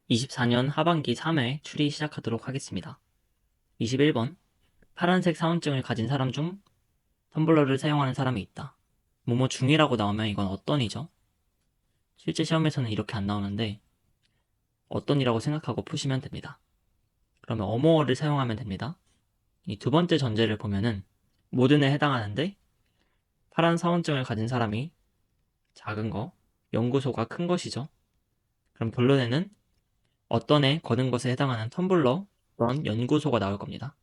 24년 하반기 3회 추리 시작하도록 하겠습니다. 21번. 파란색 사원증을 가진 사람 중 텀블러를 사용하는 사람이 있다. 뭐뭐 중이라고 나오면 이건 어떤이죠? 실제 시험에서는 이렇게 안 나오는데 어떤이라고 생각하고 푸시면 됩니다. 그러면 어머어를 사용하면 됩니다. 이 두 번째 전제를 보면은 모든에 해당하는데 파란 사원증을 가진 사람이 작은 거, 연구소가 큰 것이죠. 그럼 결론에는 어떤에 거는 것에 해당하는 텀블러 또는 연구소가 나올 겁니다.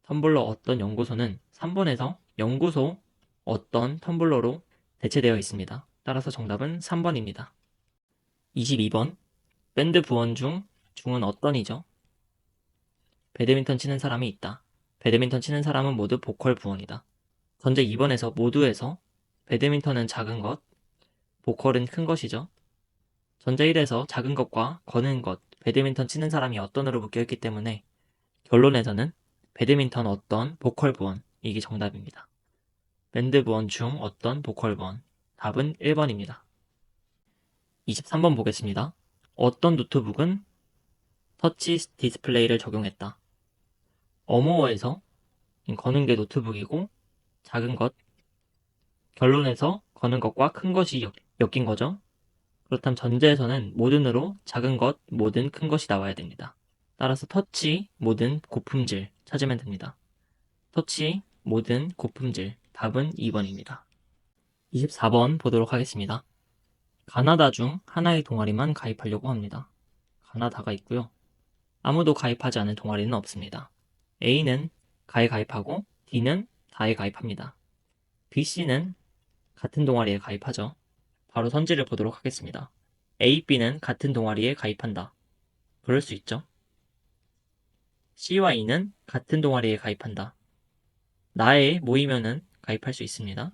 텀블러 어떤 연구소는 3번에서 연구소 어떤 텀블러로 대체되어 있습니다. 따라서 정답은 3번입니다. 22번. 밴드 부원 중은 어떤이죠? 배드민턴 치는 사람이 있다. 배드민턴 치는 사람은 모두 보컬 부원이다. 전제 2번에서 모두에서 배드민턴은 작은 것, 보컬은 큰 것이죠. 전제 1에서 작은 것과 거는 것, 배드민턴 치는 사람이 어떤으로 묶여있기 때문에 결론에서는 배드민턴 어떤 보컬 부원, 이게 정답입니다. 밴드 부원 중 어떤 보컬 부원. 답은 1번입니다. 23번 보겠습니다. 어떤 노트북은 터치 디스플레이를 적용했다. 어머어에서 거는 게 노트북이고 작은 것, 결론에서 거는 것과 큰 것이 엮인 거죠. 그렇다면 전제에서는 모든으로 작은 것, 모든, 큰 것이 나와야 됩니다. 따라서 터치, 모든, 고품질 찾으면 됩니다. 터치, 모든, 고품질. 답은 2번입니다. 24번 보도록 하겠습니다. 가나다 중 하나의 동아리만 가입하려고 합니다. 가나다가 있고요. 아무도 가입하지 않은 동아리는 없습니다. A는 가에 가입하고 D는 다에 가입합니다. B, C는 같은 동아리에 가입하죠. 바로 선지를 보도록 하겠습니다. A, B는 같은 동아리에 가입한다. 그럴 수 있죠. C와 E는 같은 동아리에 가입한다. 나에 모이면은 가입할 수 있습니다.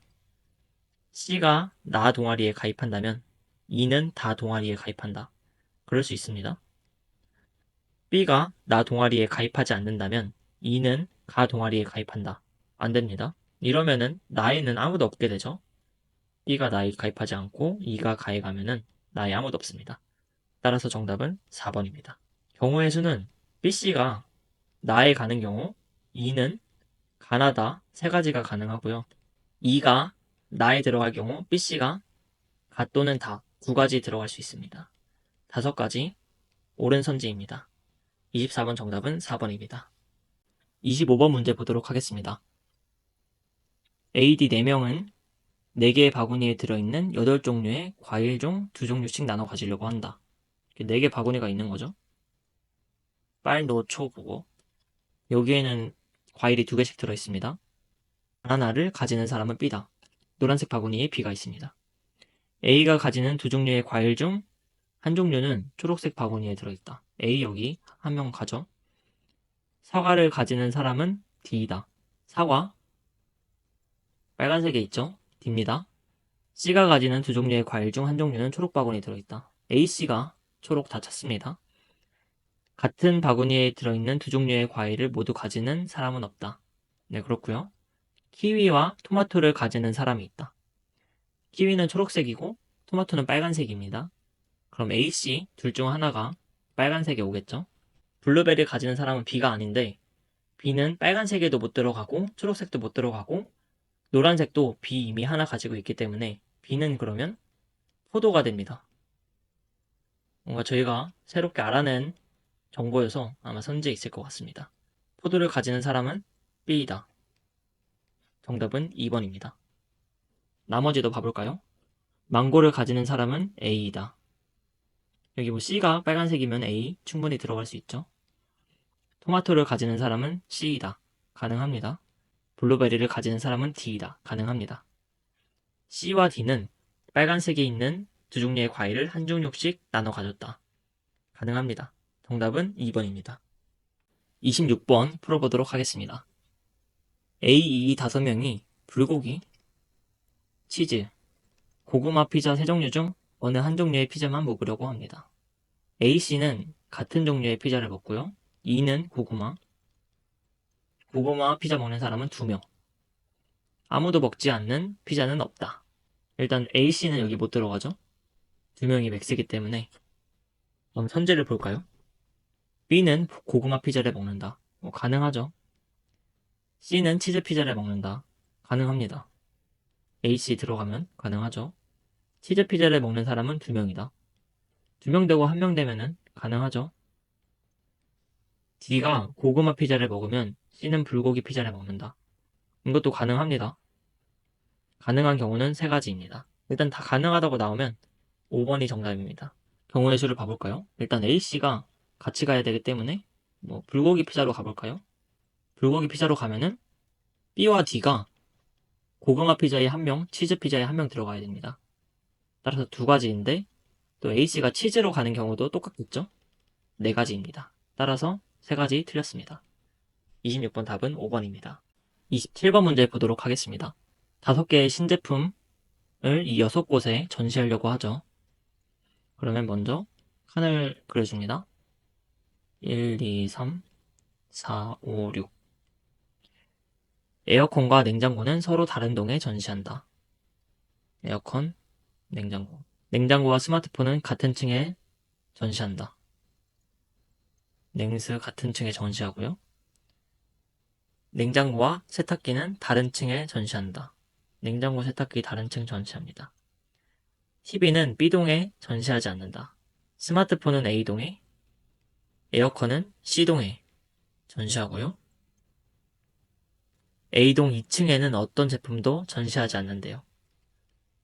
C가 나 동아리에 가입한다면 E는 다 동아리에 가입한다. 그럴 수 있습니다. B가 나 동아리에 가입하지 않는다면 E는 가 동아리에 가입한다. 안 됩니다. 이러면은 나에는 아무도 없게 되죠. B가 나에 가입하지 않고 E가 가에 가면은 나에 아무도 없습니다. 따라서 정답은 4번입니다. 경우의 수는 BC가 나에 가는 경우 E는 가나다 세 가지가 가능하고요. E가 나에 들어갈 경우 BC가 가 또는 다 두 가지 들어갈 수 있습니다. 다섯 가지 옳은 선지입니다. 24번 정답은 4번입니다. 25번 문제 보도록 하겠습니다. AD 4명은 4개의 바구니에 들어있는 8종류의 과일 중 2종류씩 나눠 가지려고 한다. 4개 바구니가 있는 거죠. 빨, 노, 초 보고 여기에는 과일이 2개씩 들어있습니다. 바나나를 가지는 사람은 B다. 노란색 바구니에 B가 있습니다. A가 가지는 2종류의 과일 중 한 종류는 초록색 바구니에 들어있다. A 여기 한 명 가져. 사과를 가지는 사람은 D이다. 사과 빨간색에 있죠? D입니다. C가 가지는 2종류의 과일 중 한 종류는 초록 바구니에 들어있다. A, C가 초록 다 찾습니다. 같은 바구니에 들어있는 2종류의 과일을 모두 가지는 사람은 없다. 네, 그렇고요. 키위와 토마토를 가지는 사람이 있다. 키위는 초록색이고 토마토는 빨간색입니다. 그럼 A, C 둘 중 하나가 빨간색에 오겠죠? 블루베리를 가지는 사람은 B가 아닌데 B는 빨간색에도 못 들어가고 초록색도 못 들어가고 노란색도 B 이미 하나 가지고 있기 때문에 B는 그러면 포도가 됩니다. 뭔가 저희가 새롭게 알아낸 정보여서 아마 선지에 있을 것 같습니다. 포도를 가지는 사람은 B이다. 정답은 2번입니다. 나머지도 봐볼까요? 망고를 가지는 사람은 A이다. 여기 뭐 C가 빨간색이면 A 충분히 들어갈 수 있죠. 토마토를 가지는 사람은 C이다. 가능합니다. 블루베리를 가지는 사람은 D이다. 가능합니다. C와 D는 빨간색이 있는 2종류의 과일을 한 종류씩 나눠 가졌다. 가능합니다. 정답은 2번입니다. 26번 풀어보도록 하겠습니다. A, E 5명이 불고기, 치즈, 고구마 피자 3종류 중 어느 한 종류의 피자만 먹으려고 합니다. A, C는 같은 종류의 피자를 먹고요. E는 고구마 피자 먹는 사람은 2명. 아무도 먹지 않는 피자는 없다. 일단 A, C는 여기 못 들어가죠. 2명이 맥스기 때문에 그럼 선제를 볼까요? B는 고구마 피자를 먹는다. 가능하죠. C는 치즈 피자를 먹는다. 가능합니다. A, C 들어가면 가능하죠. 치즈 피자를 먹는 사람은 2명이다. 2명 되고 1명 되면은 가능하죠. D가 고구마 피자를 먹으면 C는 불고기 피자를 먹는다. 이것도 가능합니다. 가능한 경우는 3가지입니다. 일단 다 가능하다고 나오면 5번이 정답입니다. 경우의 수를 봐볼까요? 일단 A, C가 같이 가야 되기 때문에 불고기 피자로 가볼까요? 불고기 피자로 가면은 B와 D가 고구마 피자에 1명, 치즈 피자에 1명 들어가야 됩니다. 따라서 2가지인데 또 A씨가 치즈로 가는 경우도 똑같겠죠? 4가지입니다. 따라서 3가지 틀렸습니다. 26번 답은 5번입니다. 27번 문제 보도록 하겠습니다. 5개의 신제품을 이 6곳에 전시하려고 하죠. 그러면 먼저 칸을 그려줍니다. 1, 2, 3, 4, 5, 6. 에어컨과 냉장고는 서로 다른 동에 전시한다. 에어컨, 냉장고. 냉장고와 스마트폰은 같은 층에 전시한다. 냉스 같은 층에 전시하고요. 냉장고와 세탁기는 다른 층에 전시한다. 냉장고, 세탁기 다른 층 전시합니다. TV는 B동에 전시하지 않는다. 스마트폰은 A동에, 에어컨은 C동에 전시하고요. A동 2층에는 어떤 제품도 전시하지 않는데요.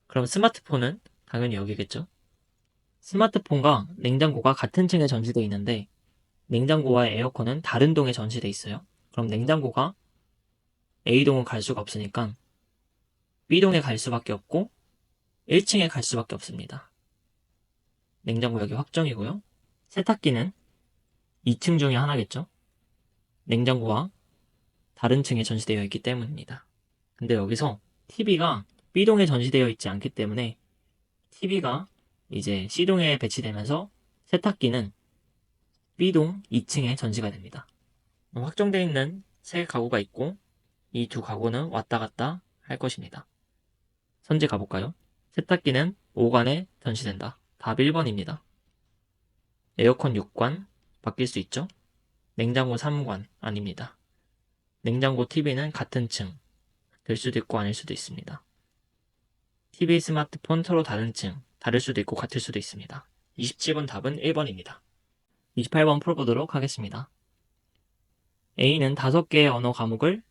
그럼 스마트폰은 당연히 여기겠죠? 스마트폰과 냉장고가 같은 층에 전시되어 있는데 냉장고와 에어컨은 다른 동에 전시되어 있어요. 그럼 냉장고가 A동은 갈 수가 없으니까 B동에 갈 수밖에 없고 1층에 갈 수밖에 없습니다. 냉장고 여기 확정이고요. 세탁기는 2층 중에 하나겠죠? 냉장고와 다른 층에 전시되어 있기 때문입니다. 근데 여기서 TV가 B동에 전시되어 있지 않기 때문에 TV가 이제 C동에 배치되면서 세탁기는 B동 2층에 전시가 됩니다. 확정되어 있는 3가구가 있고 이 2가구는 왔다 갔다 할 것입니다. 선제 가볼까요? 세탁기는 5관에 전시된다. 답 1번입니다. 에어컨 6관 바뀔 수 있죠? 냉장고 3관 아닙니다. 냉장고 TV는 같은 층 될 수도 있고 아닐 수도 있습니다. TV, 스마트폰 서로 다른 층 다를 수도 있고 같을 수도 있습니다. 27번 답은 1번입니다. 28번 풀어보도록 하겠습니다. A는 5개의 언어 과목을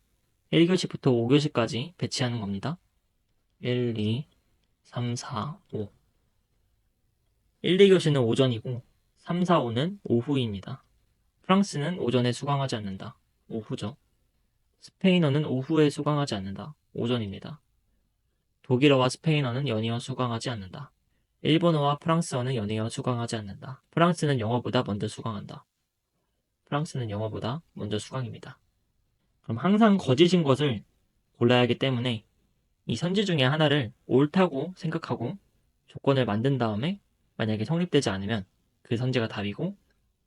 1교시부터 5교시까지 배치하는 겁니다. 1, 2, 3, 4, 5. 1, 2교시는 오전이고 3, 4, 5는 오후입니다. 프랑스는 오전에 수강하지 않는다. 오후죠. 스페인어는 오후에 수강하지 않는다. 오전입니다. 독일어와 스페인어는 연이어 수강하지 않는다. 일본어와 프랑스어는 연이어 수강하지 않는다. 프랑스는 영어보다 먼저 수강한다. 프랑스는 영어보다 먼저 수강입니다. 그럼 항상 거짓인 것을 골라야 하기 때문에 이 선지 중에 하나를 옳다고 생각하고 조건을 만든 다음에 만약에 성립되지 않으면 그 선지가 답이고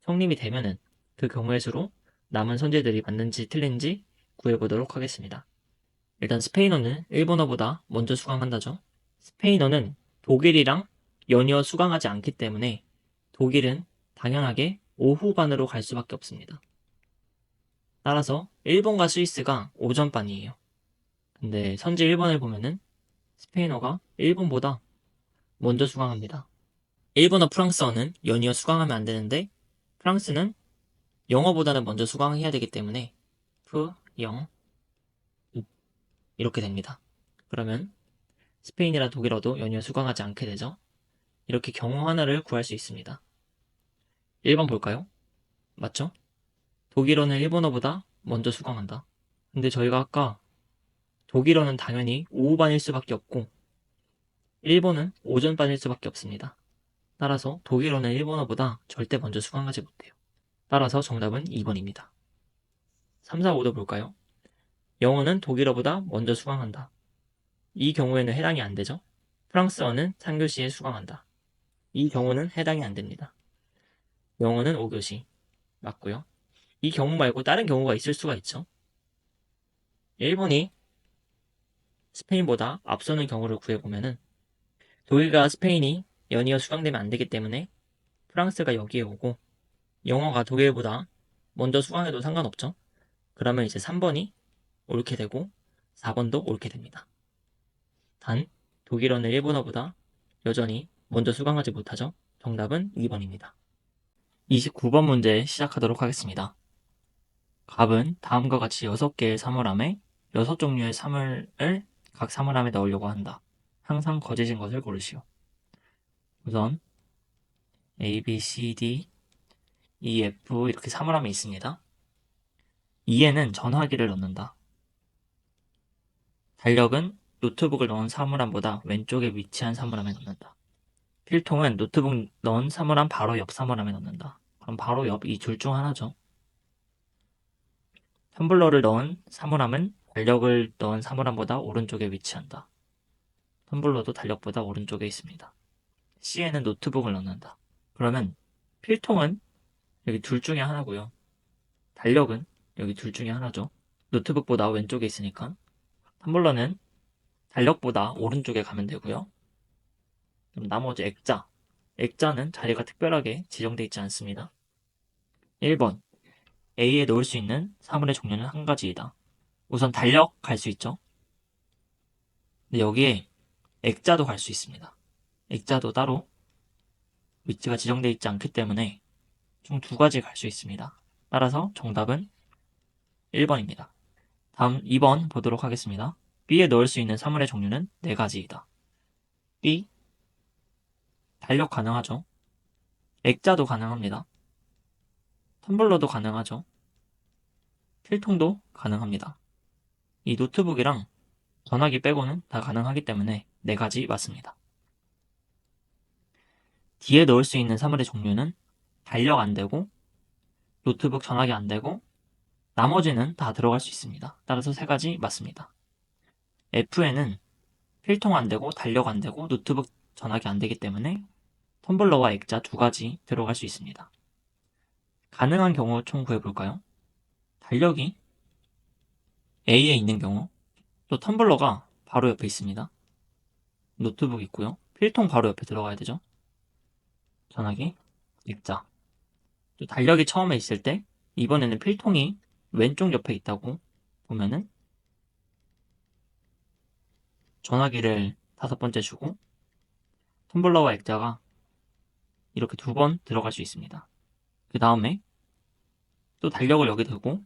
성립이 되면은 그 경우의 수로 남은 선지들이 맞는지 틀린지 구해보도록 하겠습니다. 일단 스페인어는 일본어보다 먼저 수강한다죠. 스페인어는 독일이랑 연이어 수강하지 않기 때문에 독일은 당연하게 오후반으로 갈 수밖에 없습니다. 따라서 일본과 스위스가 오전반이에요. 근데 선지 1번을 보면은 스페인어가 일본보다 먼저 수강합니다. 일본어, 프랑스어는 연이어 수강하면 안 되는데 프랑스는 영어보다는 먼저 수강해야 되기 때문에 프, 영, 이렇게 됩니다. 그러면 스페인이나 독일어도 연이어 수강하지 않게 되죠. 이렇게 경우 하나를 구할 수 있습니다. 1번 볼까요? 맞죠? 독일어는 일본어보다 먼저 수강한다. 근데 저희가 아까 독일어는 당연히 오후반일 수밖에 없고 일본은 오전반일 수밖에 없습니다. 따라서 독일어는 일본어보다 절대 먼저 수강하지 못해요. 따라서 정답은 2번입니다. 3, 4, 5도 볼까요? 영어는 독일어보다 먼저 수강한다. 이 경우에는 해당이 안 되죠? 프랑스어는 3교시에 수강한다. 이 경우는 해당이 안 됩니다. 영어는 5교시 맞고요. 이 경우 말고 다른 경우가 있을 수가 있죠. 일본이 스페인보다 앞서는 경우를 구해보면은 독일과 스페인이 연이어 수강되면 안 되기 때문에 프랑스가 여기에 오고 영어가 독일보다 먼저 수강해도 상관없죠. 그러면 이제 3번이 옳게 되고 4번도 옳게 됩니다. 단 독일어는 일본어보다 여전히 먼저 수강하지 못하죠. 정답은 2번입니다. 29번 문제 시작하도록 하겠습니다. 갑은 다음과 같이 6개의 사물함에 6종류의 사물을 각 사물함에 넣으려고 한다. 항상 거짓인 것을 고르시오. 우선 A, B, C, D, E, F 이렇게 사물함이 있습니다. 2에는 전화기를 넣는다. 달력은 노트북을 넣은 사물함보다 왼쪽에 위치한 사물함에 넣는다. 필통은 노트북 넣은 사물함 바로 옆 사물함에 넣는다. 그럼 바로 옆 이 둘 중 하나죠. 텀블러를 넣은 사물함은 달력을 넣은 사물함보다 오른쪽에 위치한다. 텀블러도 달력보다 오른쪽에 있습니다. C에는 노트북을 넣는다. 그러면 필통은 여기 둘 중에 하나고요. 달력은 여기 둘 중에 하나죠. 노트북보다 왼쪽에 있으니까. 텀블러는 달력보다 오른쪽에 가면 되고요. 그럼 나머지 액자는 자리가 특별하게 지정되어 있지 않습니다. 1번 A에 넣을 수 있는 사물의 종류는 한 가지이다. 우선 달력 갈 수 있죠. 근데 여기에 액자도 갈 수 있습니다. 액자도 따로 위치가 지정되어 있지 않기 때문에 총 두 가지 갈 수 있습니다. 따라서 정답은 1번입니다. 다음 2번 보도록 하겠습니다. B에 넣을 수 있는 사물의 종류는 네 가지이다. B, 달력 가능하죠. 액자도 가능합니다. 텀블러도 가능하죠. 필통도 가능합니다. 이 노트북이랑 전화기 빼고는 다 가능하기 때문에 네 가지 맞습니다. D에 넣을 수 있는 사물의 종류는 달력 안 되고 노트북 전화기 안 되고 나머지는 다 들어갈 수 있습니다. 따라서 세 가지 맞습니다. F에는 필통 안 되고 달력 안 되고 노트북 전화기 안 되기 때문에 텀블러와 액자 두 가지 들어갈 수 있습니다. 가능한 경우 총 구해볼까요? 달력이 A에 있는 경우, 또 텀블러가 바로 옆에 있습니다. 노트북 있고요. 필통 바로 옆에 들어가야 되죠. 전화기, 액자. 또 달력이 처음에 있을 때 이번에는 필통이 왼쪽 옆에 있다고 보면은 전화기를 5번째 주고 텀블러와 액자가 이렇게 2번 들어갈 수 있습니다. 그 다음에 또 달력을 여기 두고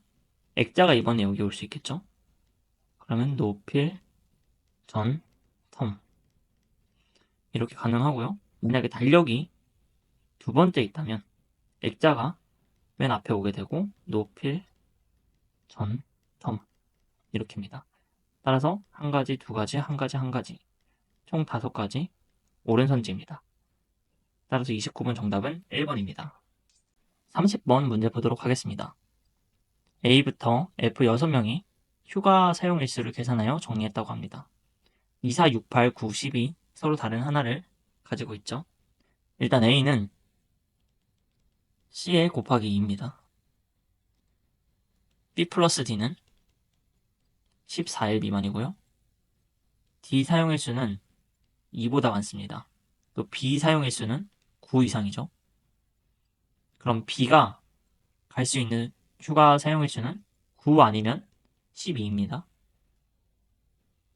액자가 이번에 여기 올 수 있겠죠. 그러면 노필, 전, 텀 이렇게 가능하고요. 만약에 달력이 2번째 있다면 액자가 맨 앞에 오게 되고 노필, 전, 텀 이렇게입니다. 따라서 한 가지, 두 가지, 한 가지, 한 가지 총 5가지 오른선지입니다. 따라서 29번 정답은 1번입니다. 30번 문제 보도록 하겠습니다. A부터 F 6명이 휴가 사용 일수를 계산하여 정리했다고 합니다. 2, 4, 6, 8, 9, 12 서로 다른 하나를 가지고 있죠. 일단 A는 C에 곱하기 2입니다. B 플러스 D는 14일 미만이고요. D 사용일수는 2보다 많습니다. 또 B 사용일수는 9 이상이죠. 그럼 B가 갈 수 있는 휴가 사용일수는 9 아니면 12입니다.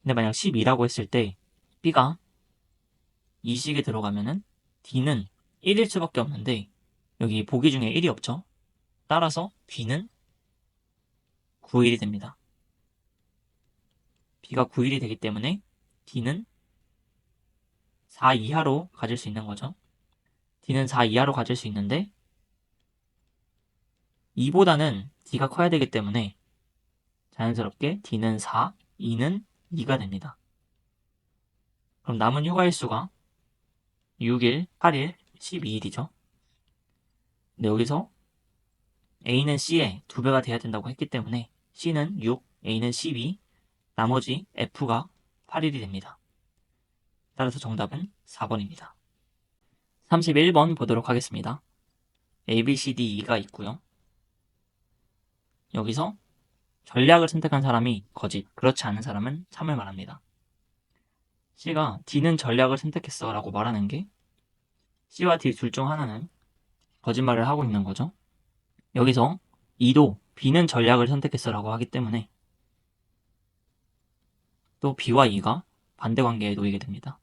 근데 만약 12라고 했을 때 B가 2식에 들어가면은 D는 1일 수밖에 없는데 여기 보기 중에 1이 없죠. 따라서 B는 9일이 됩니다. B가 9일이 되기 때문에 D는 4 이하로 가질 수 있는 거죠. D는 4 이하로 가질 수 있는데 2보다는 D가 커야 되기 때문에 자연스럽게 D는 4, E는 2가 됩니다. 그럼 남은 휴가일수가 6일, 8일, 12일이죠. 근데 여기서 A는 C에 2배가 돼야 된다고 했기 때문에 C는 6, A는 12, 나머지 F가 8일이 됩니다. 따라서 정답은 4번입니다. 31번 보도록 하겠습니다. A, B, C, D, E가 있고요. 여기서 전략을 선택한 사람이 거짓, 그렇지 않은 사람은 참을 말합니다. C가 D는 전략을 선택했어 라고 말하는 게 C와 D 둘 중 하나는 거짓말을 하고 있는 거죠. 여기서 E도 B는 전략을 선택했어라고 하기 때문에 또 B와 E가 반대 관계에 놓이게 됩니다.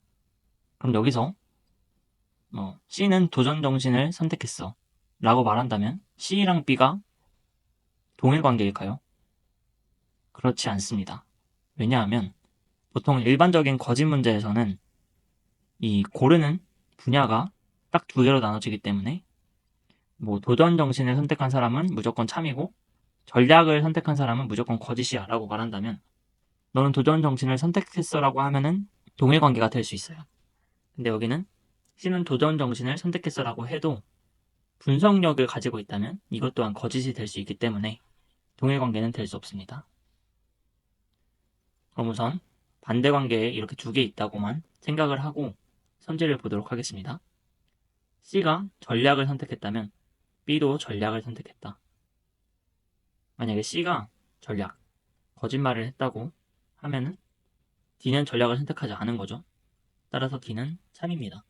그럼 여기서 C는 도전 정신을 선택했어 라고 말한다면 C랑 B가 동일 관계일까요? 그렇지 않습니다. 왜냐하면 보통 일반적인 거짓 문제에서는 이 고르는 분야가 딱 두 개로 나눠지기 때문에 도전 정신을 선택한 사람은 무조건 참이고 전략을 선택한 사람은 무조건 거짓이야 라고 말한다면 너는 도전 정신을 선택했어 라고 하면은 동일 관계가 될 수 있어요. 근데 여기는 C는 도전 정신을 선택했어 라고 해도 분석력을 가지고 있다면 이것 또한 거짓이 될 수 있기 때문에 동일 관계는 될 수 없습니다. 그럼 우선 반대 관계에 이렇게 두 개 있다고만 생각을 하고 선지를 보도록 하겠습니다. C가 전략을 선택했다면 B도 전략을 선택했다. 만약에 C가 전략, 거짓말을 했다고 하면은 D는 전략을 선택하지 않은 거죠. 따라서 D는 참입니다.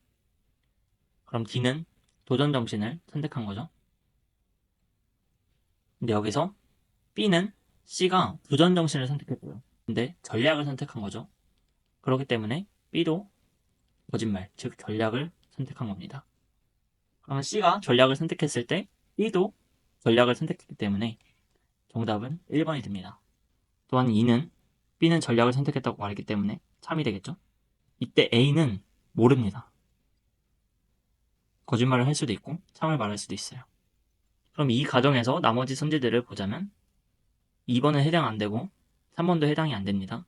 그럼 D는 도전 정신을 선택한 거죠. 근데 여기서 B는 C가 도전 정신을 선택했고요. 근데 전략을 선택한 거죠. 그렇기 때문에 B도 거짓말, 즉 전략을 선택한 겁니다. 그러면 C가 전략을 선택했을 때 B도 전략을 선택했기 때문에 정답은 1번이 됩니다. 또한 E는 B는 전략을 선택했다고 말했기 때문에 참이 되겠죠. 이때 A는 모릅니다. 거짓말을 할 수도 있고 참을 말할 수도 있어요. 그럼 이 가정에서 나머지 선지들을 보자면 2번은 해당 안 되고 3번도 해당이 안 됩니다.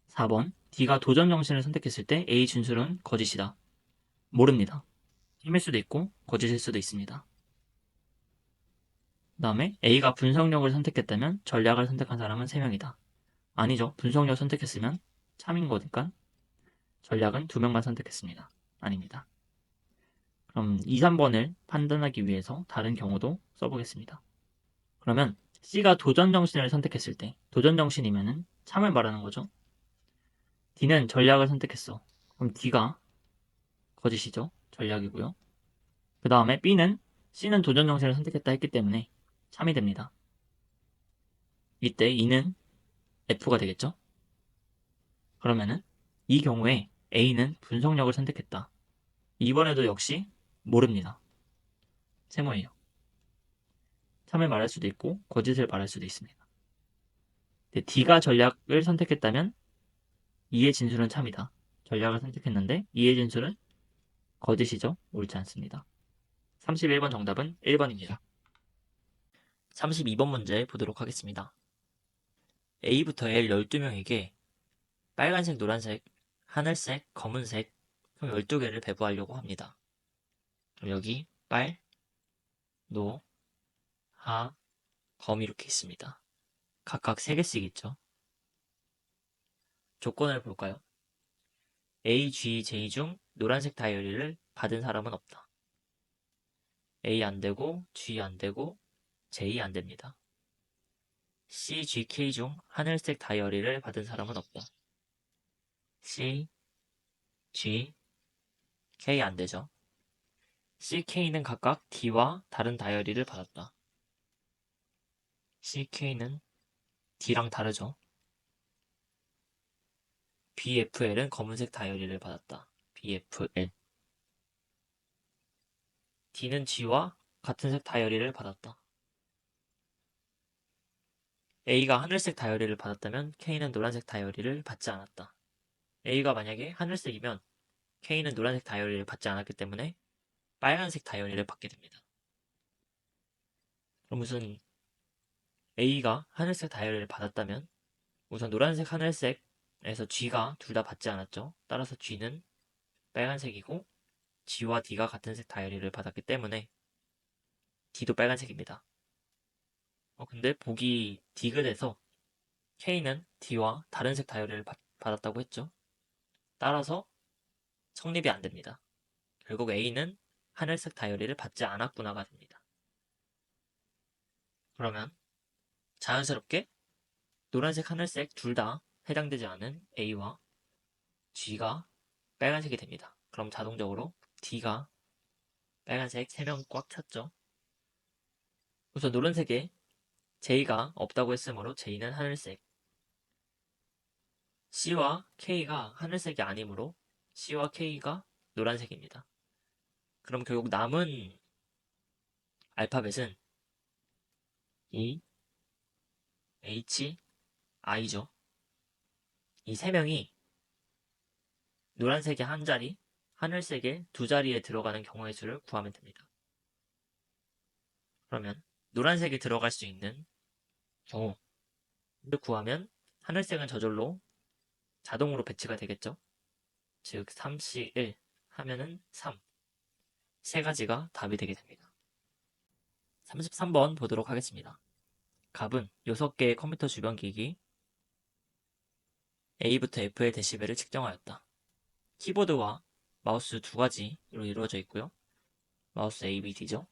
4번 D가 도전 정신을 선택했을 때 A 진술은 거짓이다. 모릅니다. 힘일 수도 있고 거짓일 수도 있습니다. 그 다음에 A가 분석력을 선택했다면 전략을 선택한 사람은 3명이다. 아니죠. 분석력 선택했으면 참인 거니까 전략은 2명만 선택했습니다. 아닙니다. 그럼 2, 3번을 판단하기 위해서 다른 경우도 써보겠습니다. 그러면 C가 도전 정신을 선택했을 때 도전 정신이면은 참을 말하는 거죠. D는 전략을 선택했어. 그럼 D가 거짓이죠. 전략이고요. 그 다음에 B는 C는 도전 정신을 선택했다 했기 때문에 참이 됩니다. 이때 E는 F가 되겠죠. 그러면은 이 경우에 A는 분석력을 선택했다. 이번에도 역시 모릅니다. 세모예요. 참을 말할 수도 있고 거짓을 말할 수도 있습니다. 근데 D가 전략을 선택했다면 E의 진술은 참이다. 전략을 선택했는데 E의 진술은 거짓이죠. 옳지 않습니다. 31번 정답은 1번입니다. 32번 문제 보도록 하겠습니다. A부터 L 12명에게 빨간색, 노란색, 하늘색, 검은색 총 12개를 배부하려고 합니다. 그럼 여기 빨, 노, 하, 검 이렇게 있습니다. 각각 3개씩 있죠. 조건을 볼까요? A, G, J 중 노란색 다이어리를 받은 사람은 없다. A 안 되고, G 안 되고, J 안 됩니다. C, G, K 중 하늘색 다이어리를 받은 사람은 없다. C, G, K 안 되죠. C, K는 각각 D와 다른 다이어리를 받았다. C, K는 D랑 다르죠. B, F, L은 검은색 다이어리를 받았다. B, F, L. D는 G와 같은 색 다이어리를 받았다. A가 하늘색 다이어리를 받았다면 K는 노란색 다이어리를 받지 않았다. A가 만약에 하늘색이면 K는 노란색 다이어리를 받지 않았기 때문에 빨간색 다이어리를 받게 됩니다. 그럼 우선 A가 하늘색 다이어리를 받았다면 우선 노란색, 하늘색에서 G가 둘 다 받지 않았죠. 따라서 G는 빨간색이고 G와 D가 같은 색 다이어리를 받았기 때문에 D도 빨간색입니다. 근데 보기 디귿에서 K는 D와 다른 색 다이어리를 받았다고 했죠. 따라서 성립이 안 됩니다. 결국 A는 하늘색 다이어리를 받지 않았구나가 됩니다. 그러면 자연스럽게 노란색, 하늘색 둘 다 해당되지 않은 A와 G가 빨간색이 됩니다. 그럼 자동적으로 D가 빨간색 3명 꽉 찼죠. 우선 노란색에 J가 없다고 했으므로 J는 하늘색. C와 K가 하늘색이 아니므로 C와 K가 노란색입니다. 그럼 결국 남은 알파벳은 E, H, I죠. 이 세 명이 노란색의 한 자리, 하늘색의 두 자리에 들어가는 경우의 수를 구하면 됩니다. 그러면 노란색이 들어갈 수 있는 경우를 구하면 하늘색은 저절로 자동으로 배치가 되겠죠. 즉 3C1 하면은 3. 세 가지가 답이 되게 됩니다. 33번 보도록 하겠습니다. 갑은 6개의 컴퓨터 주변 기기 A부터 F의 데시벨을 측정하였다. 키보드와 마우스 두 가지로 이루어져 있고요. 마우스 A, B, D죠.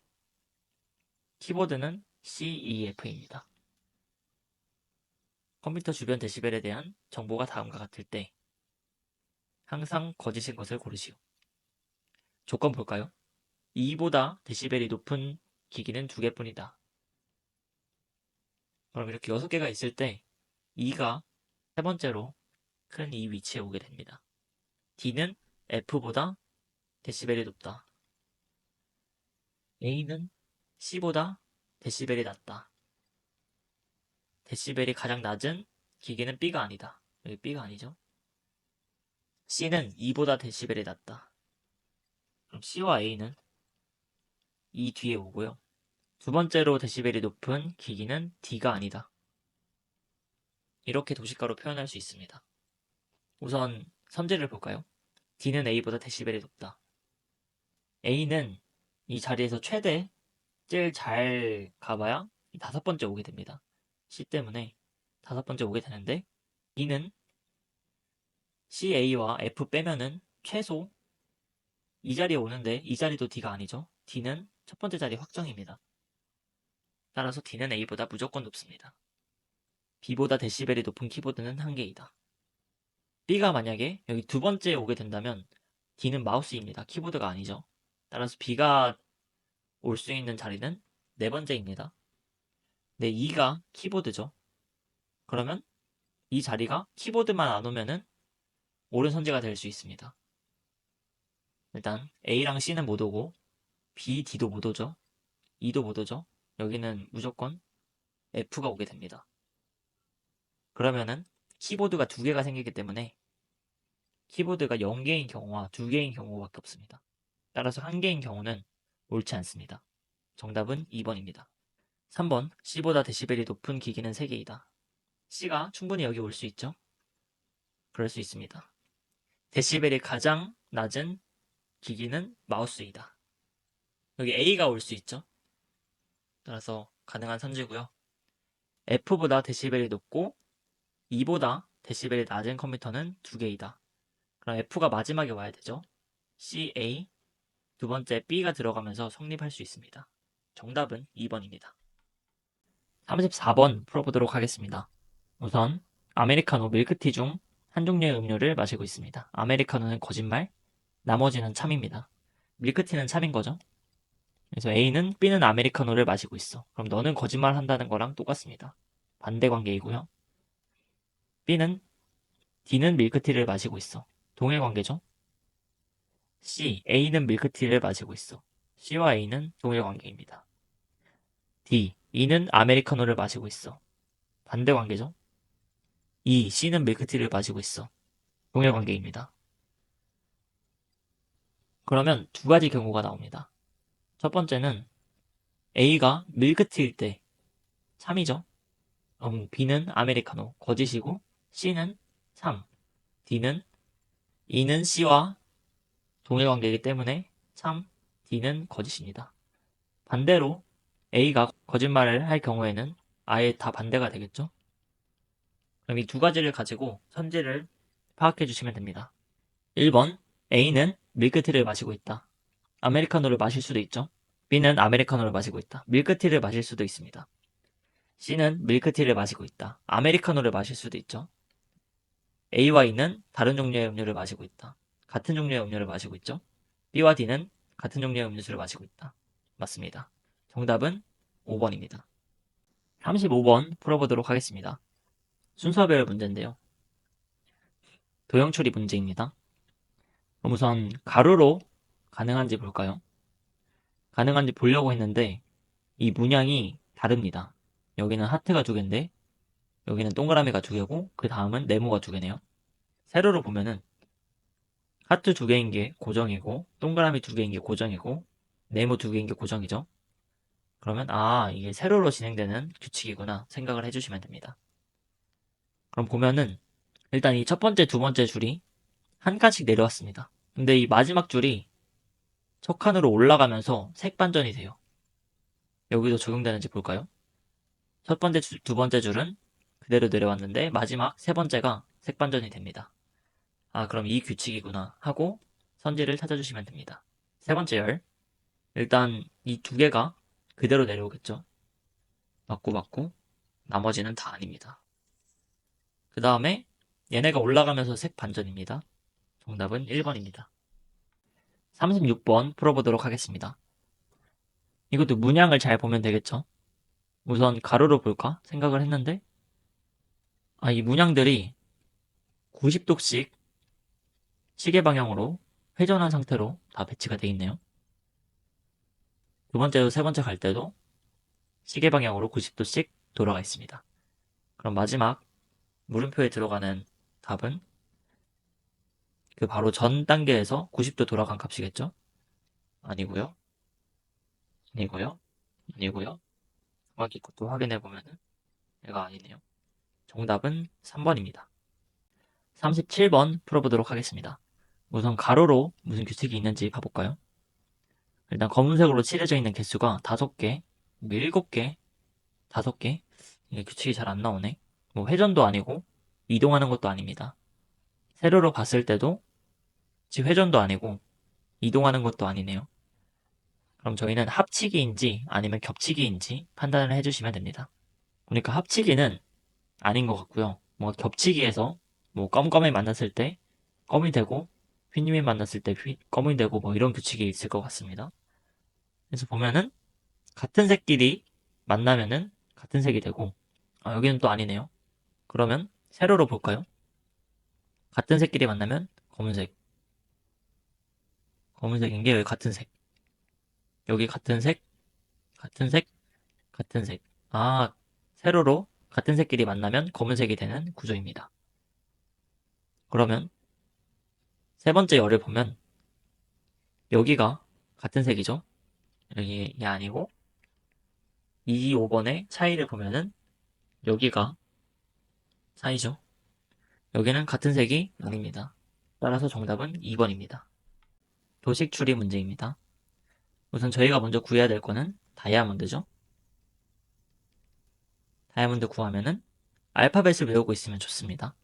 키보드는 C, E, F입니다. 컴퓨터 주변 데시벨에 대한 정보가 다음과 같을 때 항상 거짓인 것을 고르시오. 조건 볼까요? 2보다 데시벨이 높은 기기는 2개뿐이다. 그럼 이렇게 6개가 있을 때 2가 세 번째로 큰 이 위치에 오게 됩니다. D는 F보다 데시벨이 높다. A는 C보다 데시벨이 낮다. 데시벨이 가장 낮은 기계는 B가 아니다. 여기 B가 아니죠. C는 E보다 데시벨이 낮다. 그럼 C와 A는 이 뒤에 오고요. 두 번째로 데시벨이 높은 기기는 D가 아니다. 이렇게 도식가로 표현할 수 있습니다. 우선 선제를 볼까요? D는 A보다 데시벨이 높다. A는 이 자리에서 최대 제일 잘 가봐야 다섯 번째 오게 됩니다. C 때문에 다섯 번째 오게 되는데 D는 CA와 F 빼면은 최소 이 자리에 오는데 이 자리도 D가 아니죠. D는 첫 번째 자리 확정입니다. 따라서 D는 A보다 무조건 높습니다. B보다 데시벨이 높은 키보드는 한 개이다. B가 만약에 여기 두 번째에 오게 된다면 D는 마우스입니다. 키보드가 아니죠. 따라서 B가 올 수 있는 자리는 네 번째입니다. 네, 2가 키보드죠. 그러면 이 자리가 키보드만 안 오면은 옳은 선제가 될 수 있습니다. 일단 A랑 C는 못 오고 B, D도 못 오죠. E도 못 오죠. 여기는 무조건 F가 오게 됩니다. 그러면은 키보드가 두 개가 생기기 때문에 키보드가 0개인 경우와 2개인 경우밖에 없습니다. 따라서 1개인 경우는 옳지 않습니다. 정답은 2번입니다. 3번 C보다 데시벨이 높은 기기는 3개이다. C가 충분히 여기 올 수 있죠? 그럴 수 있습니다. 데시벨이 가장 낮은 기기는 마우스이다. 여기 A가 올 수 있죠? 따라서 가능한 선지고요. F보다 데시벨이 높고 E보다 데시벨이 낮은 컴퓨터는 2개이다. 그럼 F가 마지막에 와야 되죠. C, A, 두 번째 B가 들어가면서 성립할 수 있습니다. 정답은 2번입니다. 34번 풀어보도록 하겠습니다. 우선 아메리카노 밀크티 중 한 종류의 음료를 마시고 있습니다. 아메리카노는 거짓말, 나머지는 참입니다. 밀크티는 참인 거죠. 그래서 A는 B는 아메리카노를 마시고 있어. 그럼 너는 거짓말 한다는 거랑 똑같습니다. 반대 관계이고요. B는 D는 밀크티를 마시고 있어. 동일 관계죠. C, A는 밀크티를 마시고 있어. C와 A는 동일 관계입니다. D, E는 아메리카노를 마시고 있어. 반대 관계죠. E, C는 밀크티를 마시고 있어. 동일 관계입니다. 그러면 두 가지 경우가 나옵니다. 첫 번째는 A가 밀크티일 때 참이죠. B는 아메리카노, 거짓이고 C는 참, D는 E는 C와 동일 관계이기 때문에 참, D는 거짓입니다. 반대로 A가 거짓말을 할 경우에는 아예 다 반대가 되겠죠? 그럼 이 두 가지를 가지고 선지를 파악해 주시면 됩니다. 1번, A는 밀크티를 마시고 있다. 아메리카노를 마실 수도 있죠. B는 아메리카노를 마시고 있다. 밀크티를 마실 수도 있습니다. C는 밀크티를 마시고 있다. 아메리카노를 마실 수도 있죠. A와 E는 다른 종류의 음료를 마시고 있다. 같은 종류의 음료를 마시고 있죠. B와 D는 같은 종류의 음료수를 마시고 있다. 맞습니다. 정답은 35번입니다. 35번 풀어보도록 하겠습니다. 순서별 문제인데요. 도형처리 문제입니다. 그럼 우선 가로로 가능한지 볼까요? 가능한지 보려고 했는데 이 문양이 다릅니다. 여기는 하트가 2개인데 여기는 동그라미가 2개고 그 다음은 네모가 2개네요. 세로로 보면은 하트 2개인 게 고정이고 동그라미 2개인 게 고정이고 네모 2개인 게 고정이죠. 그러면 이게 세로로 진행되는 규칙이구나 생각을 해주시면 됩니다. 그럼 보면은 일단 이 첫 번째, 두 번째 줄이 한 칸씩 내려왔습니다. 근데 이 마지막 줄이 첫 칸으로 올라가면서 색 반전이 돼요. 여기도 적용되는지 볼까요? 첫 번째, 두 번째 줄은 그대로 내려왔는데 마지막 세 번째가 색 반전이 됩니다. 그럼 이 규칙이구나 하고 선지를 찾아주시면 됩니다. 세 번째 열. 일단 이 2개가 그대로 내려오겠죠. 맞고 나머지는 다 아닙니다. 그 다음에 얘네가 올라가면서 색 반전입니다. 정답은 1번입니다. 36번 풀어보도록 하겠습니다. 이것도 문양을 잘 보면 되겠죠? 우선 가로로 볼까 생각을 했는데 이 문양들이 90도씩 시계 방향으로 회전한 상태로 다 배치가 되어 있네요. 두 번째도 세 번째 갈 때도 시계 방향으로 90도씩 돌아가 있습니다. 그럼 마지막 물음표에 들어가는 답은 그 바로 전 단계에서 90도 돌아간 값이겠죠? 아니고요. 아니고요. 아니고요. 정확히 그것도 확인해 보면은 얘가 아니네요. 정답은 3번입니다. 37번 풀어보도록 하겠습니다. 우선 가로로 무슨 규칙이 있는지 봐볼까요? 일단 검은색으로 칠해져 있는 개수가 5개, 7개, 5개. 이게 규칙이 잘 안 나오네. 뭐 회전도 아니고 이동하는 것도 아닙니다. 세로로 봤을 때도 즉 회전도 아니고 이동하는 것도 아니네요. 그럼 저희는 합치기인지 아니면 겹치기인지 판단을 해주시면 됩니다. 그러니까 합치기는 아닌 것 같고요. 뭐 겹치기에서 뭐 껌껌이 만났을 때 껌이 되고 휘님이 만났을 때 껌이 되고 뭐 이런 규칙이 있을 것 같습니다. 그래서 보면은 같은 색끼리 만나면은 같은 색이 되고 여기는 또 아니네요. 그러면 세로로 볼까요? 같은 색끼리 만나면 검은색. 검은색인 게 여기 같은 색. 여기 같은 색, 같은 색, 같은 색. 세로로 같은 색끼리 만나면 검은색이 되는 구조입니다. 그러면 세 번째 열을 보면 여기가 같은 색이죠. 여기 아니고 2, 5번의 차이를 보면은 여기가 차이죠. 여기는 같은 색이 아닙니다. 따라서 정답은 2번입니다. 도식 추리 문제입니다. 우선 저희가 먼저 구해야 될 거는 다이아몬드죠. 다이아몬드 구하면은 알파벳을 외우고 있으면 좋습니다.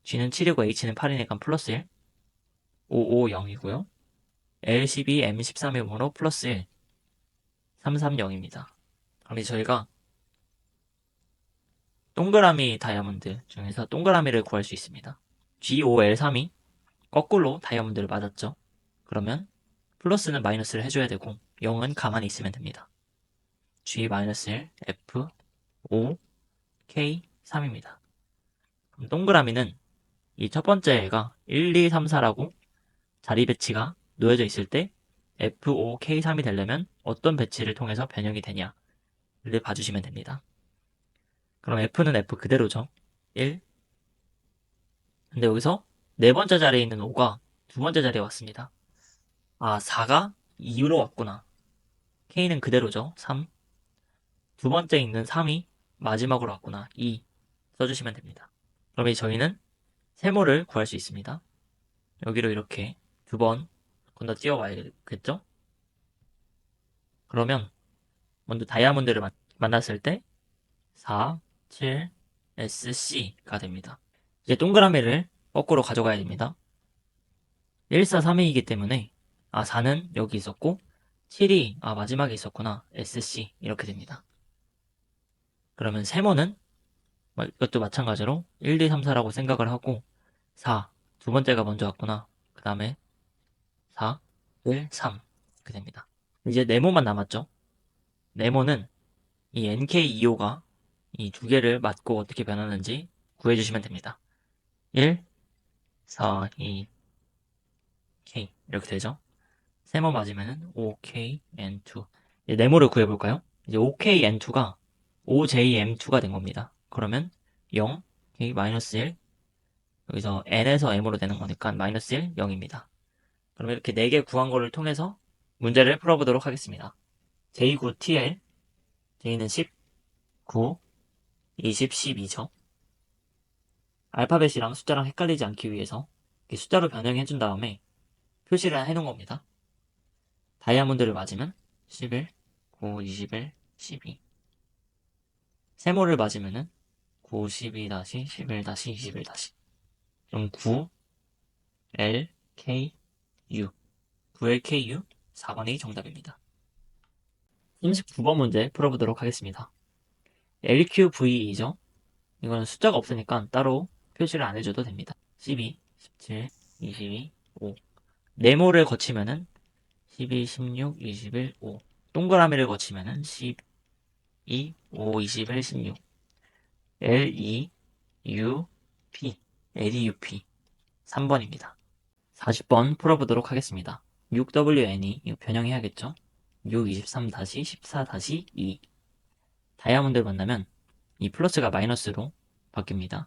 G는 7이고 H는 8이니까 플러스 1, 5, 5, 0이고요. L, 12, M, 13의 번호 플러스 1, 3, 3, 0입니다. 그럼 이제 저희가 동그라미 다이아몬드 중에서 동그라미를 구할 수 있습니다. GOL3이 거꾸로 다이아몬드를 맞았죠. 그러면 플러스는 마이너스를 해줘야 되고 0은 가만히 있으면 됩니다. G-1, F, O, K, 3입니다. 그럼 동그라미는 이 첫 번째 애가 1, 2, 3, 4라고 자리 배치가 놓여져 있을 때 F, O, K, 3이 되려면 어떤 배치를 통해서 변형이 되냐를 봐주시면 됩니다. 그럼 F는 F 그대로죠. 1. 근데 여기서 네 번째 자리에 있는 5가 두 번째 자리에 왔습니다. 4가 2로 왔구나. K는 그대로죠. 3. 두 번째 있는 3이 마지막으로 왔구나. 2 써주시면 됩니다. 그럼 이제 저희는 세모를 구할 수 있습니다. 여기로 이렇게 두 번 건너 띄워봐야겠죠? 그러면 먼저 다이아몬드를 만났을 때 4, 7, SC가 됩니다. 이제 동그라미를 거꾸로 가져가야 됩니다. 1, 4, 3이기 때문에 4는 여기 있었고 7이 마지막에 있었구나. SC 이렇게 됩니다. 그러면 세모는 이것도 마찬가지로 1, 2, 3, 4라고 생각을 하고 4, 두 번째가 먼저 왔구나. 그 다음에 4, 1, 3 이렇게 됩니다. 이제 네모만 남았죠. 네모는 이 NK25가 이 두 개를 맞고 어떻게 변하는지 구해주시면 됩니다. 1, 4, 2, K 이렇게 되죠. 세모 맞으면은 OK, N2. 이제 네모를 구해볼까요? 이제 OK, N2가 OJM2가 된 겁니다. 그러면 0, K, 마이너스 1, 여기서 N에서 M으로 되는 거니까 마이너스 1, 0입니다. 그럼 이렇게 4개 구한 거를 통해서 문제를 풀어보도록 하겠습니다. J9 TL, J는 10, 9, 20, 12죠. 알파벳이랑 숫자랑 헷갈리지 않기 위해서 이렇게 숫자로 변형해준 다음에 표시를 해놓은 겁니다. 다이아몬드를 맞으면 11, 9, 21, 12. 세모를 맞으면은 9, 12, 11, 21. 그럼 9, L, K, U. 9L, K, U. 4번이 정답입니다. 39번 문제 풀어보도록 하겠습니다. LQVE죠. 이거는 숫자가 없으니까 따로 표시를 안 해줘도 됩니다. 12, 17, 22, 5. 네모를 거치면은 12, 16, 21, 5. 동그라미를 거치면은 12, 5, 21, 16. LE, U, P. LEUP. 3번입니다. 40번 풀어보도록 하겠습니다. 6WN이 이거 변형해야겠죠? 623-14-2. 다이아몬드를 만나면 이 플러스가 마이너스로 바뀝니다.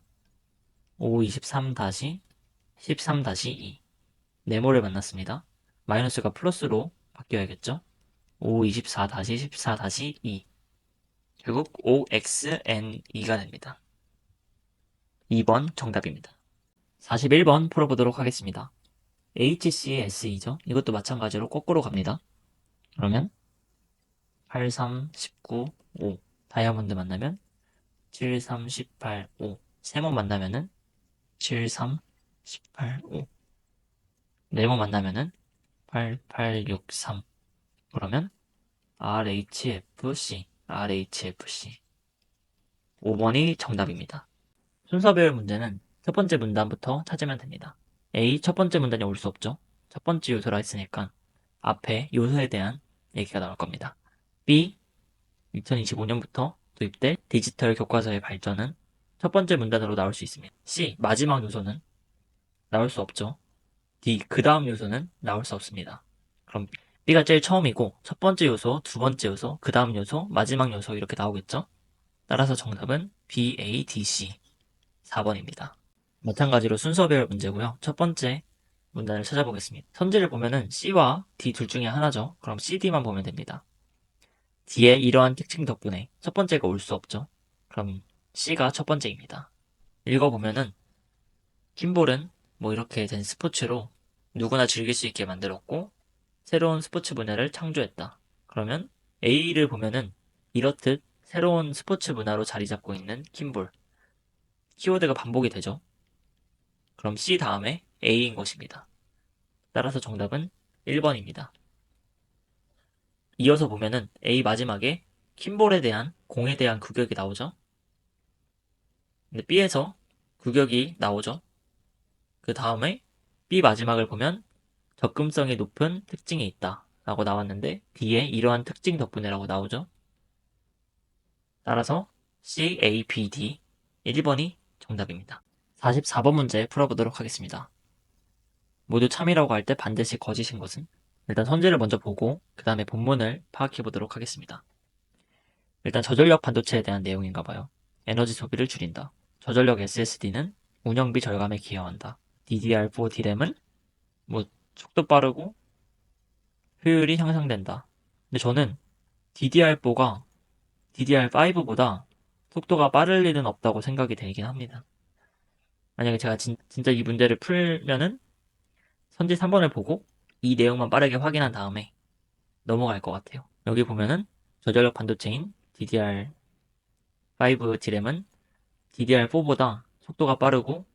523-13-2. 네모를 만났습니다. 마이너스가 플러스로 바뀌어야겠죠? 524-14-2. 결국 OXN2가 됩니다. 2번 정답입니다. 41번 풀어보도록 하겠습니다. HCSE죠? 이것도 마찬가지로 거꾸로 갑니다. 그러면 8, 3, 19, 5. 다이아몬드 만나면 7, 3, 18, 5. 세모 만나면은 7, 3, 18, 5. 네모 만나면은 8, 8, 6, 3. 그러면 RHFC. 5번이 정답입니다. 순서별 문제는 첫 번째 문단부터 찾으면 됩니다. A 첫 번째 문단이 올 수 없죠. 첫 번째 요소라 했으니까 앞에 요소에 대한 얘기가 나올 겁니다. B 2025년부터 도입될 디지털 교과서의 발전은 첫 번째 문단으로 나올 수 있습니다. C 마지막 요소는 나올 수 없죠. D 그 다음 요소는 나올 수 없습니다. 그럼 B가 제일 처음이고 첫 번째 요소, 두 번째 요소, 그 다음 요소, 마지막 요소 이렇게 나오겠죠. 따라서 정답은 B, A, D, C 4번입니다. 마찬가지로 순서별 문제고요. 첫 번째 문단을 찾아보겠습니다. 선지를 보면은 C와 D 둘 중에 하나죠. 그럼 CD만 보면 됩니다. D의 이러한 특징 덕분에 첫 번째가 올 수 없죠. 그럼 C가 첫 번째입니다. 읽어보면은 킴볼은 뭐 이렇게 된 스포츠로 누구나 즐길 수 있게 만들었고 새로운 스포츠 분야를 창조했다. 그러면 A를 보면은 이렇듯 새로운 스포츠 문화로 자리 잡고 있는 킴볼. 키워드가 반복이 되죠. 그럼 C 다음에 A인 것입니다. 따라서 정답은 1번입니다. 이어서 보면은 A 마지막에 킴볼에 대한 공에 대한 규격이 나오죠. 근데 B에서 규격이 나오죠. 그 다음에 B 마지막을 보면 접근성이 높은 특징이 있다 라고 나왔는데 D에 이러한 특징 덕분에라고 나오죠. 따라서 C, A, B, D 1번이 정답입니다. 44번 문제 풀어보도록 하겠습니다. 모두 참이라고 할 때 반드시 거짓인 것은? 일단 선지를 먼저 보고 그 다음에 본문을 파악해 보도록 하겠습니다. 일단 저전력 반도체에 대한 내용인가 봐요. 에너지 소비를 줄인다. 저전력 SSD는 운영비 절감에 기여한다. DDR4 D램은 뭐 속도 빠르고 효율이 향상된다. 근데 저는 DDR4가 DDR5보다 속도가 빠를 일은 없다고 생각이 되긴 합니다. 만약에 제가 진짜 이 문제를 풀면은 선지 3번을 보고 이 내용만 빠르게 확인한 다음에 넘어갈 것 같아요. 여기 보면은 저전력 반도체인 DDR5 D램은 DDR4보다 속도가 빠르고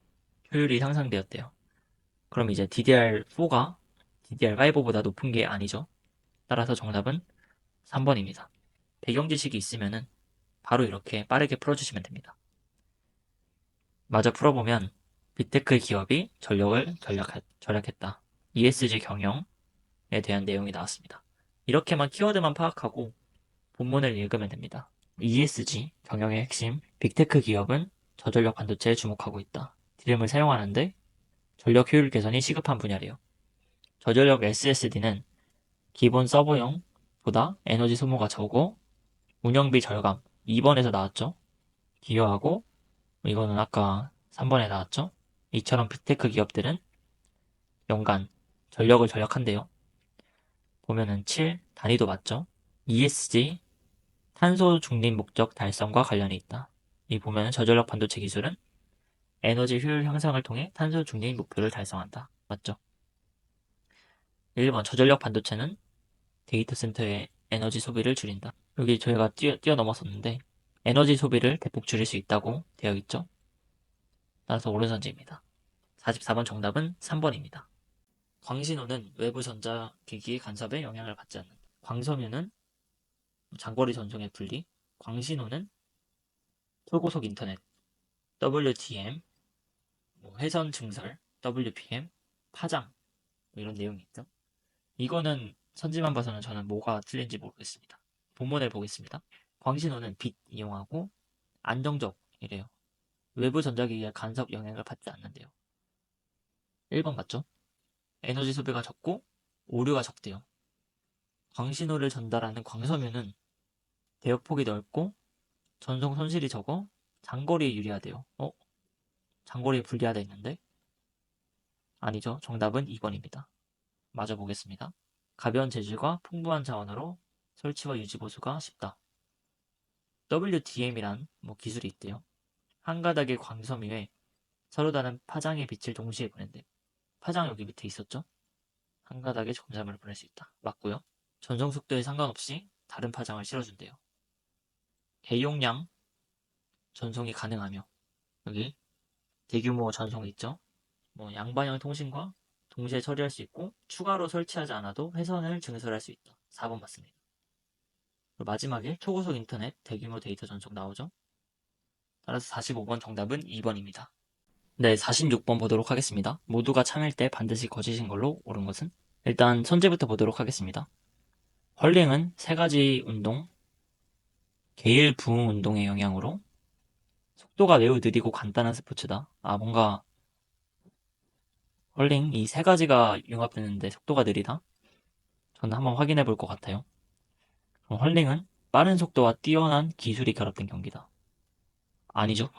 효율이 향상되었대요. 그럼 이제 DDR4가 DDR5보다 높은 게 아니죠. 따라서 정답은 3번입니다. 배경 지식이 있으면은 바로 이렇게 빠르게 풀어주시면 됩니다. 마저 풀어보면 빅테크 기업이 전력을 절약했다. ESG 경영에 대한 내용이 나왔습니다. 이렇게만 키워드만 파악하고 본문을 읽으면 됩니다. ESG, 경영의 핵심, 빅테크 기업은 저전력 반도체에 주목하고 있다. DRAM을 사용하는데 전력 효율 개선이 시급한 분야래요. 저전력 SSD는 기본 서버용보다 에너지 소모가 적고 운영비 절감 2번에서 나왔죠. 기여하고 이거는 아까 3번에 나왔죠. 이처럼 빅테크 기업들은 연간 전력을 절약한대요. 보면은 7, 단위도 맞죠. ESG, 탄소 중립 목적 달성과 관련이 있다. 이 보면은 저전력 반도체 기술은 에너지 효율 향상을 통해 탄소 중립 목표를 달성한다. 맞죠? 1번 저전력 반도체는 데이터 센터의 에너지 소비를 줄인다. 여기 저희가 뛰어넘었었는데 에너지 소비를 대폭 줄일 수 있다고 되어 있죠. 따라서 옳은 선지입니다. 44번 정답은 3번입니다. 광신호는 외부 전자기기 간섭에 영향을 받지 않는다. 광섬유는 장거리 전송의 분리, 광신호는 초고속 인터넷, WTM, 회선 증설, WPM, 파장 이런 내용이 있죠. 이거는 선지만 봐서는 저는 뭐가 틀린지 모르겠습니다. 본문을 보겠습니다. 광신호는 빛 이용하고 안정적이래요. 외부 전자기기의 간섭 영향을 받지 않는데요. 1번 맞죠? 에너지 소비가 적고 오류가 적대요. 광신호를 전달하는 광섬유는 대역폭이 넓고 전송 손실이 적어 장거리에 유리하대요. 장거리에 불리하다 했는데? 아니죠. 정답은 2번입니다. 마저 보겠습니다. 가벼운 재질과 풍부한 자원으로 설치와 유지 보수가 쉽다. WDM이란 기술이 있대요. 한 가닥의 광섬유에 서로 다른 파장의 빛을 동시에 보낸대. 파장 여기 밑에 있었죠? 한 가닥의 점점을 보낼 수 있다. 맞고요. 전송 속도에 상관없이 다른 파장을 실어준대요. 대용량 전송이 가능하며 여기 대규모 전송이 있죠? 양방향 통신과 동시에 처리할 수 있고 추가로 설치하지 않아도 회선을 증설할 수 있다. 4번 맞습니다. 그리고 마지막에 초고속 인터넷 대규모 데이터 전송 나오죠? 따라서 45번 정답은 2번입니다. 네, 46번 보도록 하겠습니다. 모두가 참일 때 반드시 거짓인 걸로 옳은 것은? 일단 선제부터 보도록 하겠습니다. 헐링은 세 가지 운동, 게일 부응 운동의 영향으로 속도가 매우 느리고 간단한 스포츠다. 뭔가 헐링 이 세 가지가 융합됐는데 속도가 느리다? 저는 한번 확인해 볼 것 같아요. 그럼 헐링은 빠른 속도와 뛰어난 기술이 결합된 경기다. 아니죠.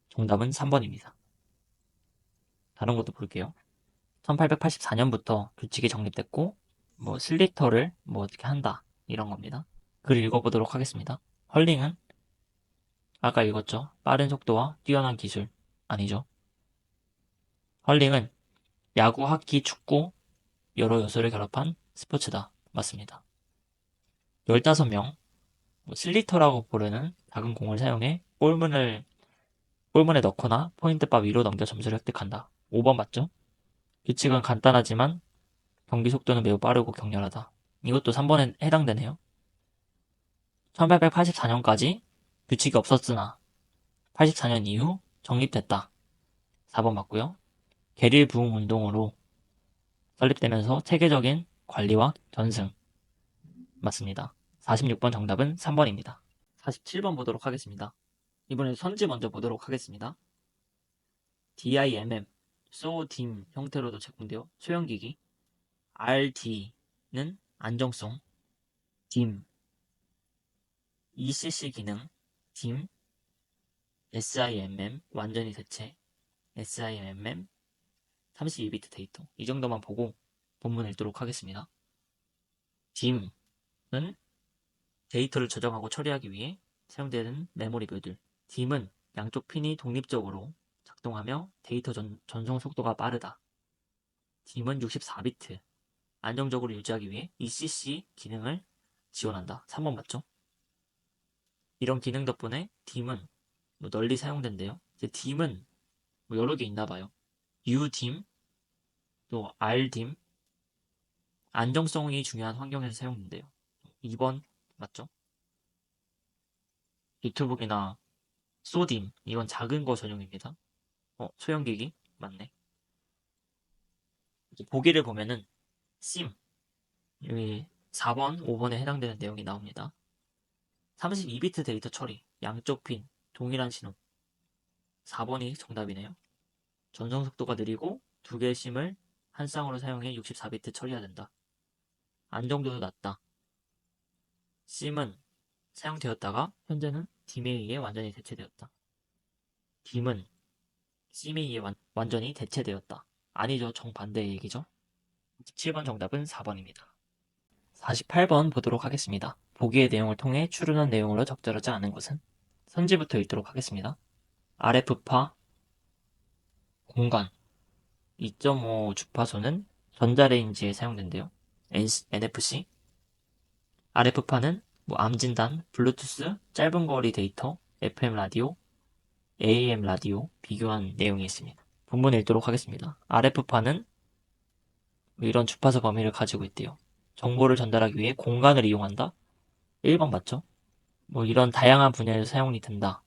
정답은 3번입니다. 다른 것도 볼게요. 1884년부터 규칙이 정립됐고, 슬리터를 어떻게 한다. 이런 겁니다. 글을 읽어보도록 하겠습니다. 헐링은 아까 읽었죠. 빠른 속도와 뛰어난 기술. 아니죠. 헐링은 야구, 하키, 축구 여러 요소를 결합한 스포츠다. 맞습니다. 15명, 슬리터라고 부르는 작은 공을 사용해 골문에 넣거나 포인트바 위로 넘겨 점수를 획득한다. 5번 맞죠? 규칙은 간단하지만 경기 속도는 매우 빠르고 격렬하다. 이것도 3번에 해당되네요. 1884년까지 규칙이 없었으나 84년 이후 정립됐다. 4번 맞고요. 계릴 부응 운동으로 설립되면서 체계적인 관리와 전승 맞습니다. 46번 정답은 3번입니다. 47번 보도록 하겠습니다. 이번엔 선지 먼저 보도록 하겠습니다. DIMM, SODIMM 형태로도 제공되어 소형기기, RD는 안정성, DIMM, ECC 기능, DIMM, SIMM 완전히 대체, SIMM 32비트 데이터. 이 정도만 보고 본문 읽도록 하겠습니다. DIMM은 데이터를 저장하고 처리하기 위해 사용되는 메모리 묘들. DIMM은 양쪽 핀이 독립적으로 작동하며 데이터 전송 속도가 빠르다. DIMM은 64비트. 안정적으로 유지하기 위해 ECC 기능을 지원한다. 3번 맞죠? 이런 기능 덕분에 DIMM은 널리 사용된대요. 이제 DIMM은 여러 개 있나 봐요. UDIMM, 또 RDIMM, 안정성이 중요한 환경에서 사용된대요. 2번 맞죠? 노트북이나 소딤 이건 작은 거 전용입니다. 소형기기 맞네. 이제 보기를 보면은 심 여기 4번, 5번에 해당되는 내용이 나옵니다. 32비트 데이터 처리, 양쪽 핀, 동일한 신호. 4번이 정답이네요. 전송 속도가 느리고 두 개의 심을 한 쌍으로 사용해 64비트 처리해야 된다. 안정도도 낮다. 심은 사용되었다가 현재는 DIM에 의해 완전히 대체되었다. DIM은 심에 의해 완전히 대체되었다. 아니죠. 정반대의 얘기죠. 17번 정답은 4번입니다. 48번 보도록 하겠습니다. 보기의 내용을 통해 추론한 내용으로 적절하지 않은 것은? 선지부터 읽도록 하겠습니다. RF파 공간 2.5 주파수는 전자레인지에 사용된대요. NFC RF파는 암 진단, 블루투스, 짧은 거리 데이터, FM 라디오, AM 라디오 비교한 내용이 있습니다. 본문 읽도록 하겠습니다. RF파는 이런 주파수 범위를 가지고 있대요. 정보를 전달하기 위해 공간을 이용한다. 1번 맞죠? 이런 다양한 분야에서 사용이 된다.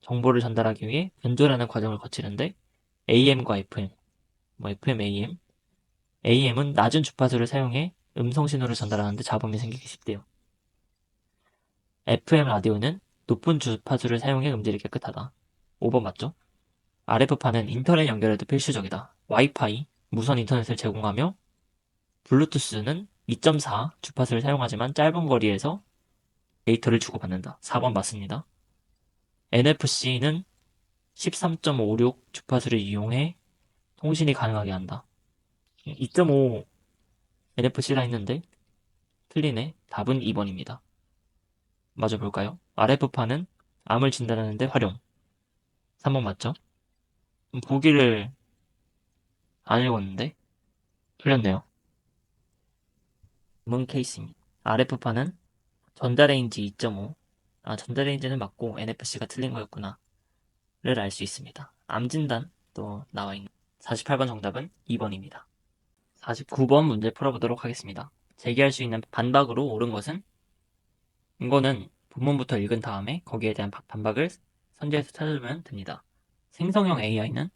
정보를 전달하기 위해 변조라는 과정을 거치는데 AM과 FM, FM, AM. AM은 낮은 주파수를 사용해 음성 신호를 전달하는데 잡음이 생기기 쉽대요. FM 라디오는 높은 주파수를 사용해 음질이 깨끗하다. 5번 맞죠? RF파는 인터넷 연결에도 필수적이다. 와이파이, 무선 인터넷을 제공하며 블루투스는 2.4 주파수를 사용하지만 짧은 거리에서 데이터를 주고받는다. 4번 맞습니다. NFC는 13.56 주파수를 이용해 통신이 가능하게 한다. 2.5 NFC라 했는데 틀리네. 답은 2번입니다. 맞아 볼까요? RF파는 암을 진단하는 데 활용. 3번 맞죠? 보기를 안 읽었는데 틀렸네요. 문 케이스입니다. RF파는 전자레인지 2.5. 전자레인지는 맞고 NFC가 틀린 거였구나. 를 알 수 있습니다. 암 진단도 나와 있는 48번 정답은 2번입니다. 49번 문제 풀어보도록 하겠습니다. 제기할 수 있는 반박으로 옳은 것은? 이거는 본문부터 읽은 다음에 거기에 대한 반박을 선지해서 찾으면 됩니다. 생성형 AI는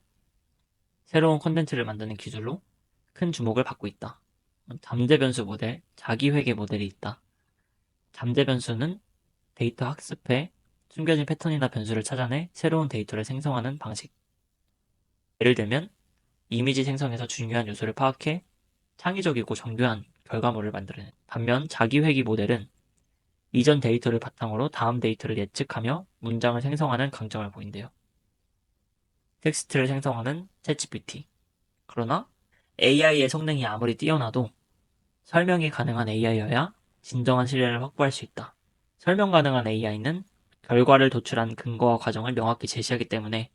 새로운 콘텐츠를 만드는 기술로 큰 주목을 받고 있다. 잠재 변수 모델, 자기회계 모델이 있다. 잠재 변수는 데이터 학습해 숨겨진 패턴이나 변수를 찾아내 새로운 데이터를 생성하는 방식. 예를 들면 이미지 생성에서 중요한 요소를 파악해 창의적이고 정교한 결과물을 만들어낸. 반면 자기회귀 모델은 이전 데이터를 바탕으로 다음 데이터를 예측하며 문장을 생성하는 강점을 보인대요. 텍스트를 생성하는 챗GPT. 그러나 AI의 성능이 아무리 뛰어나도 설명이 가능한 AI여야 진정한 신뢰를 확보할 수 있다. 설명 가능한 AI는 결과를 도출한 근거와 과정을 명확히 제시하기 때문에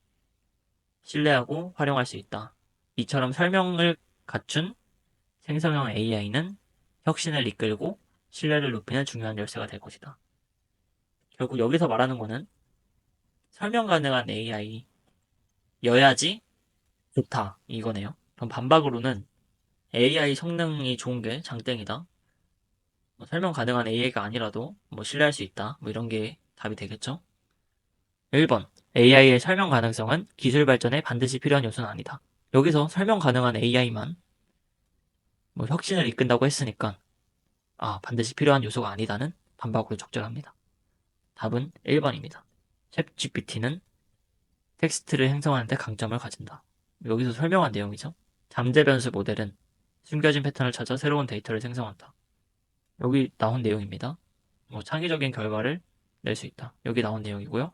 신뢰하고 활용할 수 있다. 이처럼 설명을 갖춘 생성형 AI는 혁신을 이끌고 신뢰를 높이는 중요한 열쇠가 될 것이다. 결국 여기서 말하는 거는 설명 가능한 AI여야지 좋다 이거네요. 그럼 반박으로는 AI 성능이 좋은 게 장땡이다. 설명 가능한 AI가 아니라도 신뢰할 수 있다. 이런 게 답이 되겠죠? 1번. AI의 설명 가능성은 기술 발전에 반드시 필요한 요소는 아니다. 여기서 설명 가능한 AI만 혁신을 이끈다고 했으니까 반드시 필요한 요소가 아니다는 반박으로 적절합니다. 답은 1번입니다. 챗GPT는 텍스트를 생성하는 데 강점을 가진다. 여기서 설명한 내용이죠. 잠재 변수 모델은 숨겨진 패턴을 찾아 새로운 데이터를 생성한다. 여기 나온 내용입니다. 창의적인 결과를 낼 수 있다. 여기 나온 내용이고요.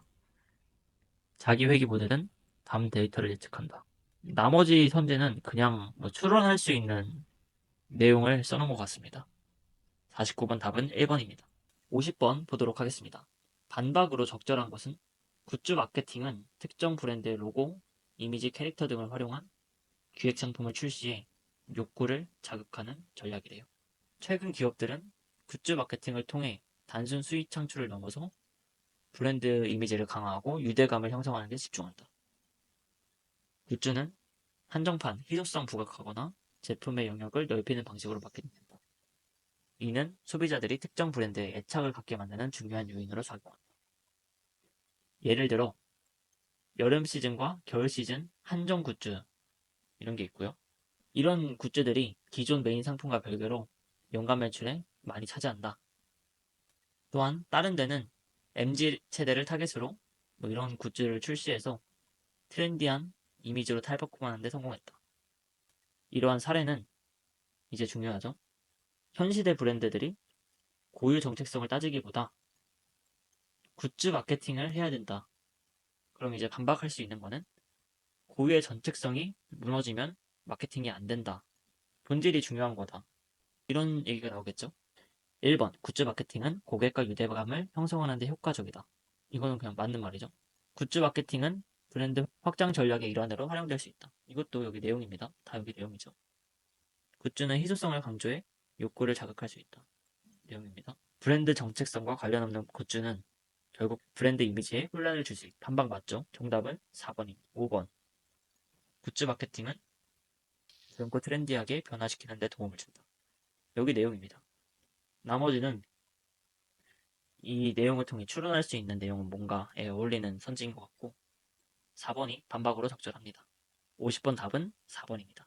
자기 회귀 모델은 다음 데이터를 예측한다. 나머지 선지는 그냥 추론할 수 있는 내용을 써놓은 것 같습니다. 49번 답은 1번입니다. 50번 보도록 하겠습니다. 반박으로 적절한 것은? 굿즈 마케팅은 특정 브랜드의 로고, 이미지, 캐릭터 등을 활용한 기획 상품을 출시해 욕구를 자극하는 전략이래요. 최근 기업들은 굿즈 마케팅을 통해 단순 수익 창출을 넘어서 브랜드 이미지를 강화하고 유대감을 형성하는 데 집중한다. 굿즈는 한정판, 희소성 부각하거나 제품의 영역을 넓히는 방식으로 마케팅된다. 이는 소비자들이 특정 브랜드에 애착을 갖게 만드는 중요한 요인으로 작용한다. 예를 들어 여름 시즌과 겨울 시즌 한정 굿즈 이런 게 있고요. 이런 굿즈들이 기존 메인 상품과 별개로 연간 매출에 많이 차지한다. 또한 다른 데는 MZ 세대를 타겟으로 뭐 이런 굿즈를 출시해서 트렌디한 이미지로 탈바꿈하는 데 성공했다. 이러한 사례는 이제 중요하죠. 현 시대 브랜드들이 고유 정체성을 따지기보다 굿즈 마케팅을 해야 된다. 그럼 이제 반박할 수 있는 거는 고유의 정체성이 무너지면 마케팅이 안 된다. 본질이 중요한 거다. 이런 얘기가 나오겠죠. 1번, 굿즈 마케팅은 고객과 유대감을 형성하는 데 효과적이다. 이거는 그냥 맞는 말이죠. 굿즈 마케팅은 브랜드 확장 전략의 일환으로 활용될 수 있다. 이것도 여기 내용입니다. 다 여기 내용이죠. 굿즈는 희소성을 강조해 욕구를 자극할 수 있다. 내용입니다. 브랜드 정체성과 관련 없는 굿즈는 결국 브랜드 이미지에 혼란을 줄 수 있다. 반박 맞죠? 정답은 4번입니다. 5번. 굿즈 마케팅은 젊고 트렌디하게 변화시키는 데 도움을 준다. 여기 내용입니다. 나머지는 이 내용을 통해 추론할 수 있는 내용은 뭔가에 어울리는 선지인 것 같고 4번이 반박으로 적절합니다. 50번 답은 4번입니다.